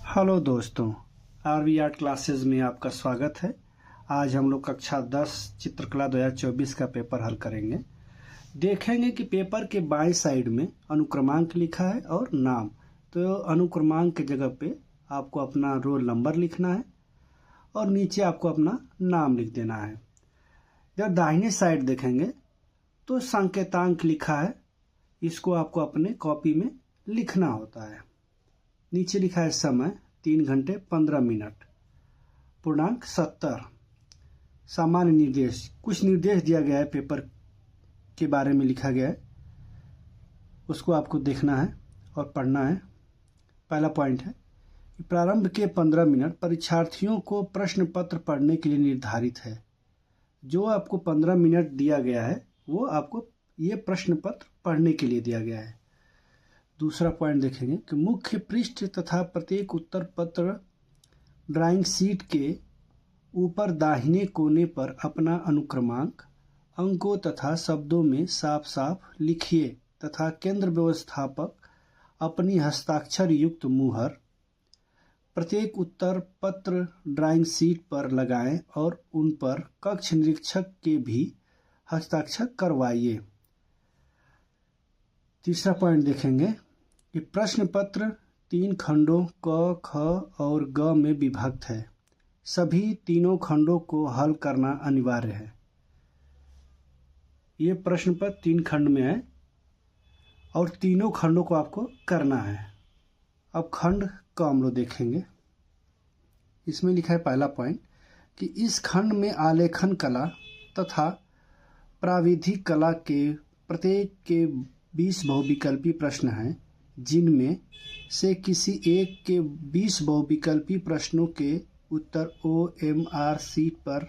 Hello दोस्तों, RV art classes में आपका स्वागत है। आज हम लोग कक्षा 10 चित्रकला 2024 का पेपर हल करेंगे। देखेंगे कि पेपर के बाएं साइड में अनुक्रमांक लिखा है और नाम। तो अनुक्रमांक की जगह पे आपको अपना रोल नंबर लिखना है और नीचे आपको अपना नाम लिख देना है। जब दाहिने साइड देखेंगे तो संकेतांक लिखा है, इसको आपको अपने कॉपी में लिखना होता है। नीचे लिखा है समय 3 घंटे 15 मिनट, पूर्णांक 70। सामान्य निर्देश, कुछ निर्देश दिया गया है, पेपर के बारे में लिखा गया है, उसको आपको देखना है और पढ़ना है। पहला पॉइंट है कि प्रारंभ के 15 मिनट परीक्षार्थियों को प्रश्न पत्र पढ़ने के लिए निर्धारित है। जो आपको 15 मिनट दिया गया है वो आपको ये प्रश्न पत्र पढ़ने के लिए दिया गया है। दूसरा पॉइंट देखेंगे कि मुख्य पृष्ठ तथा प्रत्येक उत्तर पत्र ड्राइंग शीट के ऊपर दाहिने कोने पर अपना अनुक्रमांक अंकों तथा शब्दों में साफ साफ लिखिए तथा केंद्र व्यवस्थापक अपनी हस्ताक्षर युक्त मुहर प्रत्येक उत्तर पत्र ड्राइंग शीट पर लगाएं और उन पर कक्ष निरीक्षक के भी हस्ताक्षर करवाइए। तीसरा पॉइंट देखेंगे कि प्रश्न पत्र 3 खंडों क, ख और ग में विभक्त है। सभी तीनों खंडों को हल करना अनिवार्य है। ये प्रश्न पत्र 3 खंड में है और तीनों खंडों को आपको करना है। अब खंड क हम लोग देखेंगे। इसमें लिखा है पहला पॉइंट कि इस खंड में आलेखन कला तथा प्राविधिक कला के प्रत्येक के 20 बहुविकल्पी प्रश्न हैं, जिनमें से किसी एक के 20 बहुविकल्पी प्रश्नों के उत्तर OMR शीट पर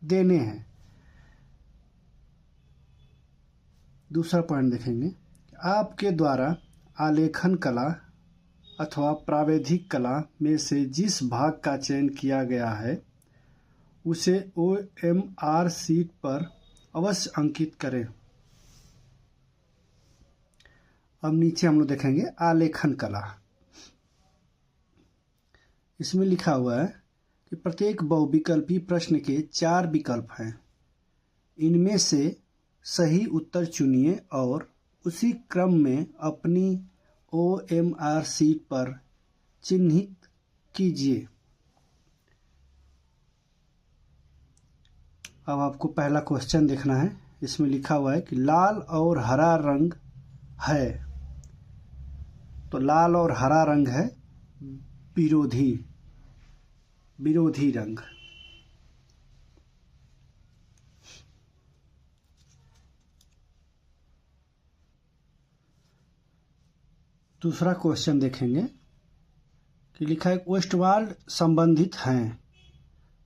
देने हैं। दूसरा पॉइंट देखेंगे, आपके द्वारा आलेखन कला अथवा प्राविधिक कला में से जिस भाग का चयन किया गया है उसे OMR शीट पर अवश्य अंकित करें। अब नीचे हम लोग देखेंगे आलेखन कला। इसमें लिखा हुआ है कि प्रत्येक बहुविकल्पी प्रश्न के 4 विकल्प हैं। इनमें से सही उत्तर चुनिए और उसी क्रम में अपनी OMR शीट पर चिन्हित कीजिए। अब आपको पहला क्वेश्चन देखना है। इसमें लिखा हुआ है कि लाल और हरा रंग है, तो लाल और हरा रंग है विरोधी रंग। दूसरा क्वेश्चन देखेंगे कि लिखा है वेस्टवाल संबंधित हैं,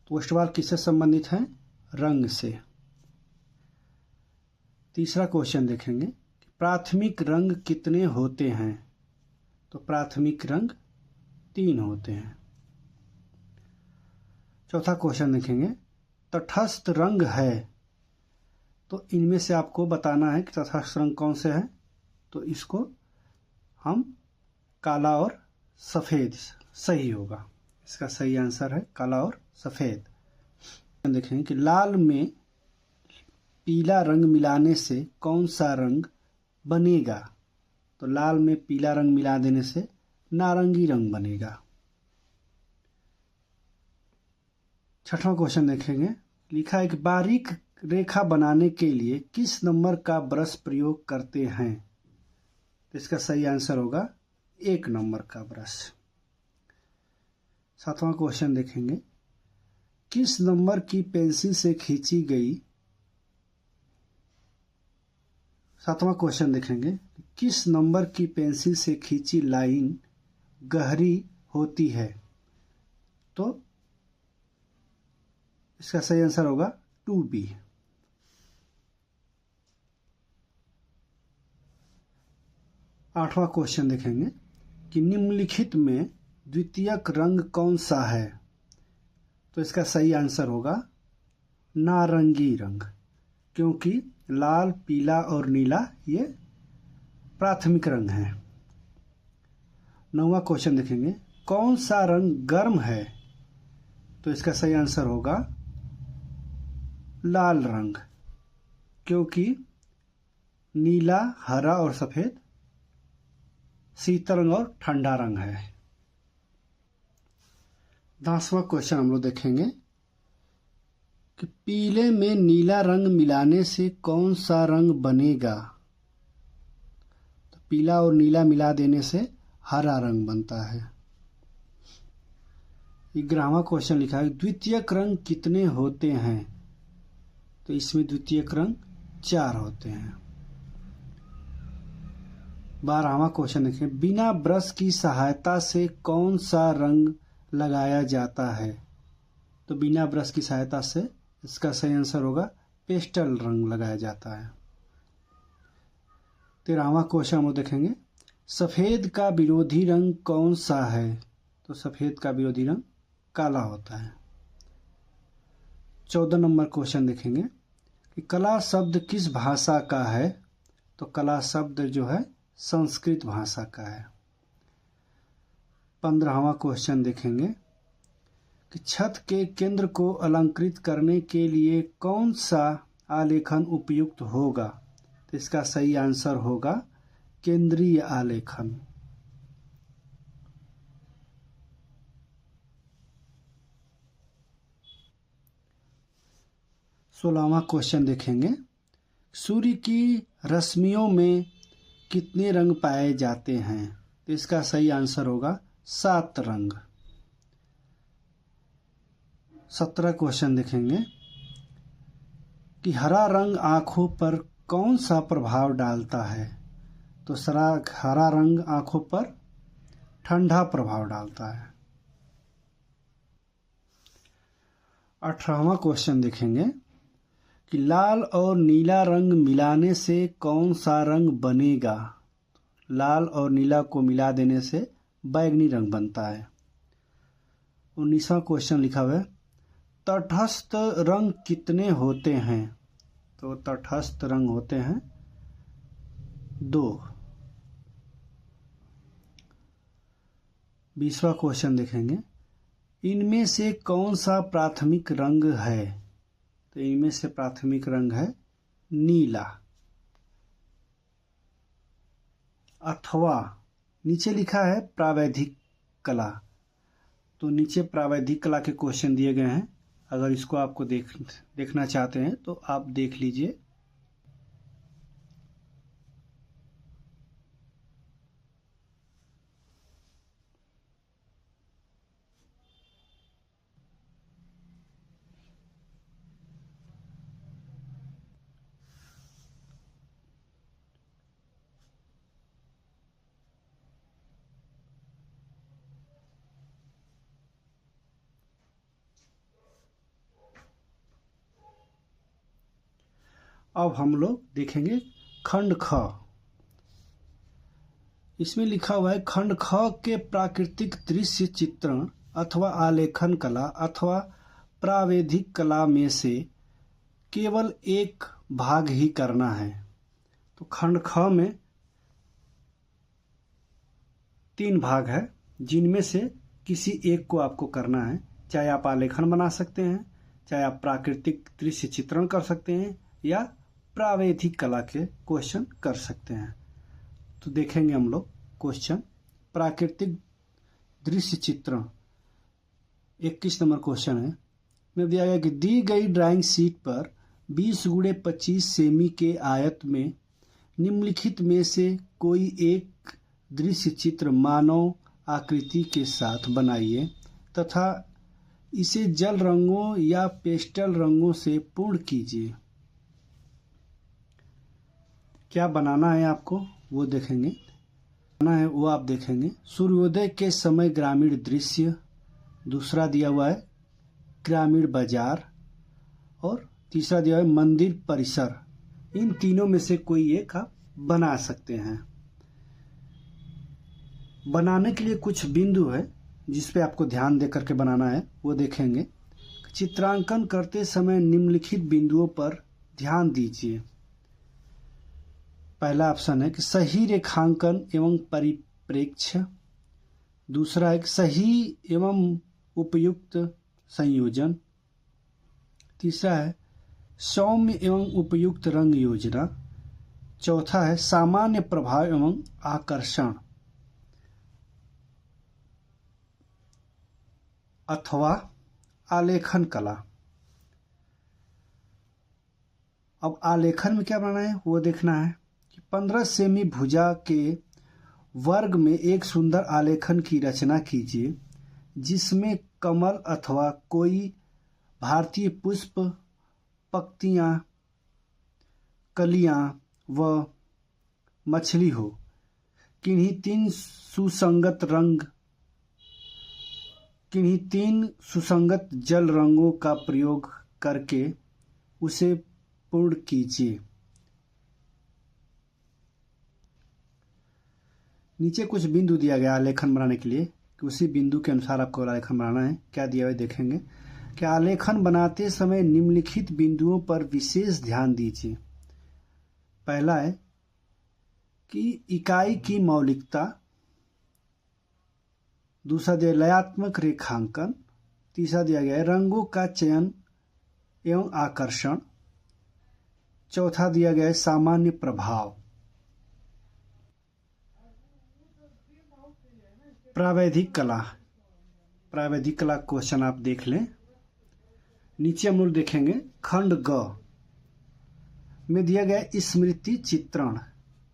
तो वेस्टवाल किससे संबंधित हैं? रंग से। तीसरा क्वेश्चन देखेंगे कि प्राथमिक रंग कितने होते हैं, तो प्राथमिक रंग 3 होते हैं। चौथा क्वेश्चन देखेंगे तटस्थ रंग है, तो इनमें से आपको बताना है कि तटस्थ रंग कौन से हैं। तो इसको हम काला और सफ़ेद सही होगा। इसका सही आंसर है काला और सफ़ेद। देखेंगे कि लाल में पीला रंग मिलाने से कौन सा रंग बनेगा, तो लाल में पीला रंग मिला देने से नारंगी रंग बनेगा। छठवां क्वेश्चन देखेंगे, लिखा है कि बारीक रेखा बनाने के लिए किस नंबर का ब्रश प्रयोग करते हैं, तो इसका सही आंसर होगा 1 नंबर का ब्रश। 7वां क्वेश्चन देखेंगे, किस नंबर की पेंसिल से खींची गई 7वां क्वेश्चन देखेंगे, किस नंबर की पेंसिल से खींची लाइन गहरी होती है, तो इसका सही आंसर होगा 2B। 8वां क्वेश्चन देखेंगे कि निम्नलिखित में द्वितीयक रंग कौन सा है, तो इसका सही आंसर होगा नारंगी रंग, क्योंकि लाल, पीला और नीला ये प्राथमिक रंग हैं। 9वां क्वेश्चन देखेंगे कौन सा रंग गर्म है? तो इसका सही आंसर होगा लाल रंग, क्योंकि नीला, हरा और सफेद शीतल रंग और ठंडा रंग है। 10वां क्वेश्चन हम लोग देखेंगे कि पीले में नीला रंग मिलाने से कौन सा रंग बनेगा? तो पीला और नीला मिला देने से हरा रंग बनता है। 11वां क्वेश्चन लिखा है द्वितीयक रंग कितने होते हैं? तो इसमें द्वितीयक रंग 4 होते हैं। 12वां क्वेश्चन देखें बिना ब्रश की सहायता से कौन सा रंग लगाया जाता है? तो बिना ब्रश की सहायता से इसका सही आंसर होगा पेस्टल रंग लगाया जाता है। 13वां क्वेश्चन हम लोग देखेंगे सफेद का विरोधी रंग कौन सा है? तो सफेद का विरोधी रंग काला होता है। 14 नंबर क्वेश्चन देखेंगे कि कला शब्द किस भाषा का है? तो कला शब्द जो है संस्कृत भाषा का है। 15वां क्वेश्चन देखेंगे कि छत के केंद्र को अलंकृत करने के लिए कौन सा आलेखन उपयुक्त होगा? तो इसका सही आंसर होगा केंद्रीय आलेखन। 16वां क्वेश्चन देखेंगे सूर्य की रश्मियों में कितने रंग पाए जाते हैं? तो इसका सही आंसर होगा 7 रंग। 17 क्वेश्चन देखेंगे कि हरा रंग आंखों पर कौन सा प्रभाव डालता है? तो हरा रंग आंखों पर ठंडा प्रभाव डालता है। 18वां क्वेश्चन देखेंगे कि लाल और नीला रंग मिलाने से कौन सा रंग बनेगा? लाल और नीला को मिला देने से बैंगनी रंग बनता है। 19वां क्वेश्चन लिखा हुआ है तटस्थ रंग कितने होते हैं? तो तटस्थ रंग होते हैं 2। 20वां क्वेश्चन देखेंगे इनमें से कौन सा प्राथमिक रंग है? तो इनमें से प्राथमिक रंग है नीला। अथवा नीचे लिखा है प्रावैधिक कला, तो नीचे प्रावैधिक कला के क्वेश्चन दिए गए हैं। अगर इसको आपको देखना चाहते हैं तो आप देख लीजिए। अब हम लोग देखेंगे खंड ख। इसमें लिखा हुआ है खंड ख के प्राकृतिक दृश्य चित्रण अथवा आलेखन कला अथवा प्रावैधिक कला में से केवल एक भाग ही करना है। तो खंड ख में 3 भाग है जिनमें से किसी एक को आपको करना है। चाहे आप आलेखन बना सकते हैं, चाहे आप प्राकृतिक दृश्य चित्रण कर सकते हैं या प्रावैधिक कला के क्वेश्चन कर सकते हैं। तो देखेंगे हम लोग क्वेश्चन प्राकृतिक दृश्य चित्रण। 21 नंबर क्वेश्चन है में दिया गया कि दी गई ड्राइंग शीट पर 20x25 सेमी के आयत में निम्नलिखित में से कोई एक दृश्य चित्र मानव आकृति के साथ बनाइए तथा इसे जल रंगों या पेस्टल रंगों से पूर्ण कीजिए। क्या बनाना है आपको वो देखेंगे, बनाना है वो आप देखेंगे। सूर्योदय के समय ग्रामीण दृश्य, दूसरा दिया हुआ है ग्रामीण बाजार और तीसरा दिया हुआ है मंदिर परिसर। इन तीनों में से कोई एक आप बना सकते हैं। बनाने के लिए कुछ बिंदु है जिस पे आपको ध्यान दे करके बनाना है वो देखेंगे। चित्रांकन करते समय निम्नलिखित बिंदुओं पर ध्यान दीजिए। पहला ऑप्शन है कि सही रेखांकन एवं परिप्रेक्ष्य। दूसरा है सही एवं उपयुक्त संयोजन। तीसरा है सौम्य एवं उपयुक्त रंग योजना। चौथा है सामान्य प्रभाव एवं आकर्षण अथवा आलेखन कला। अब आलेखन में क्या बनाना है वो देखना है कि 15 सेमी भुजा के वर्ग में एक सुंदर आलेखन की रचना कीजिए जिसमें कमल अथवा कोई भारतीय पुष्प, पत्तियां, कलियां व मछली हो। किन्हीं तीन सुसंगत जल रंगों का प्रयोग करके उसे पूर्ण कीजिए। नीचे कुछ बिंदु दिया गया आलेखन बनाने के लिए कि उसी बिंदु के अनुसार आपको आलेखन बनाना है। क्या दिया हुआ देखेंगे कि आलेखन बनाते समय निम्नलिखित बिंदुओं पर विशेष ध्यान दीजिए। पहला है कि इकाई की मौलिकता। दूसरा दिया लयात्मक रेखांकन। तीसरा दिया गया है रंगों का चयन एवं आकर्षण। चौथा दिया गया है सामान्य प्रभाव। प्रावैधिक कला क्वेश्चन आप देख लें। नीचे हम लोग देखेंगे खंड ग में दिया गया स्मृति चित्रण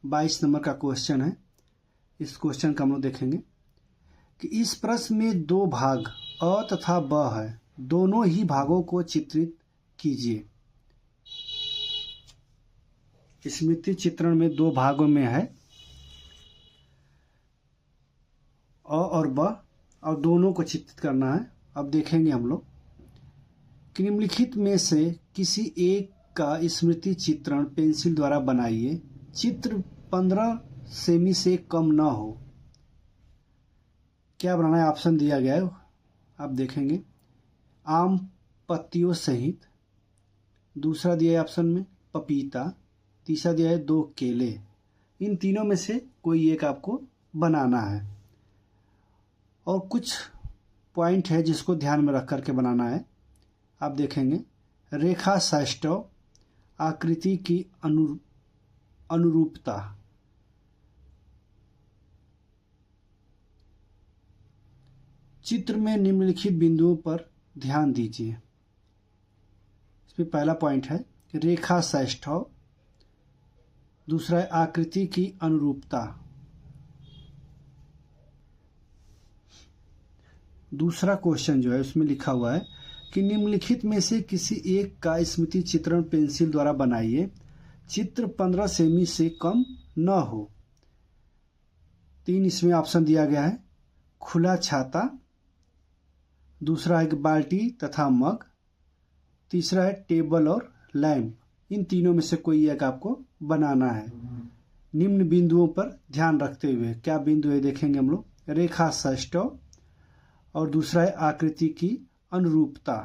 22 नंबर का क्वेश्चन है। इस क्वेश्चन का हम लोग देखेंगे कि इस प्रश्न में दो भाग अ तथा ब है, दोनों ही भागों को चित्रित कीजिए। स्मृति चित्रण में दो भागों में है अ और ब और दोनों को चित्रित करना है। अब देखेंगे हम लोग कि निम्नलिखित में से किसी एक का स्मृति चित्रण पेंसिल द्वारा बनाइए। चित्र 15 सेमी से कम न हो। क्या बनाना है ऑप्शन दिया गया है आप देखेंगे आम पत्तियों सहित। दूसरा दिया है ऑप्शन में पपीता। तीसरा दिया है 2 केले। इन तीनों में से कोई एक आपको बनाना है और कुछ पॉइंट है जिसको ध्यान में रख करके बनाना है। आप देखेंगे रेखा सौष्ठव, आकृति की अनुरूपता, चित्र में निम्नलिखित बिंदुओं पर ध्यान दीजिए। इसमें पहला पॉइंट है रेखा सौष्ठव। दूसरा है आकृति की अनुरूपता। दूसरा क्वेश्चन जो है उसमें लिखा हुआ है कि निम्नलिखित में से किसी एक का स्मृति चित्रण पेंसिल द्वारा बनाइए। चित्र 15 सेमी से कम न हो। 3 इसमें ऑप्शन दिया गया है खुला छाता। दूसरा है बाल्टी तथा मग। तीसरा है टेबल और लैंप। इन तीनों में से कोई एक आपको बनाना है निम्न बिंदुओं पर ध्यान रखते हुए। क्या बिंदु है देखेंगे हम लोग रेखा सौष्ठव और दूसरा है आकृति की अनुरूपता।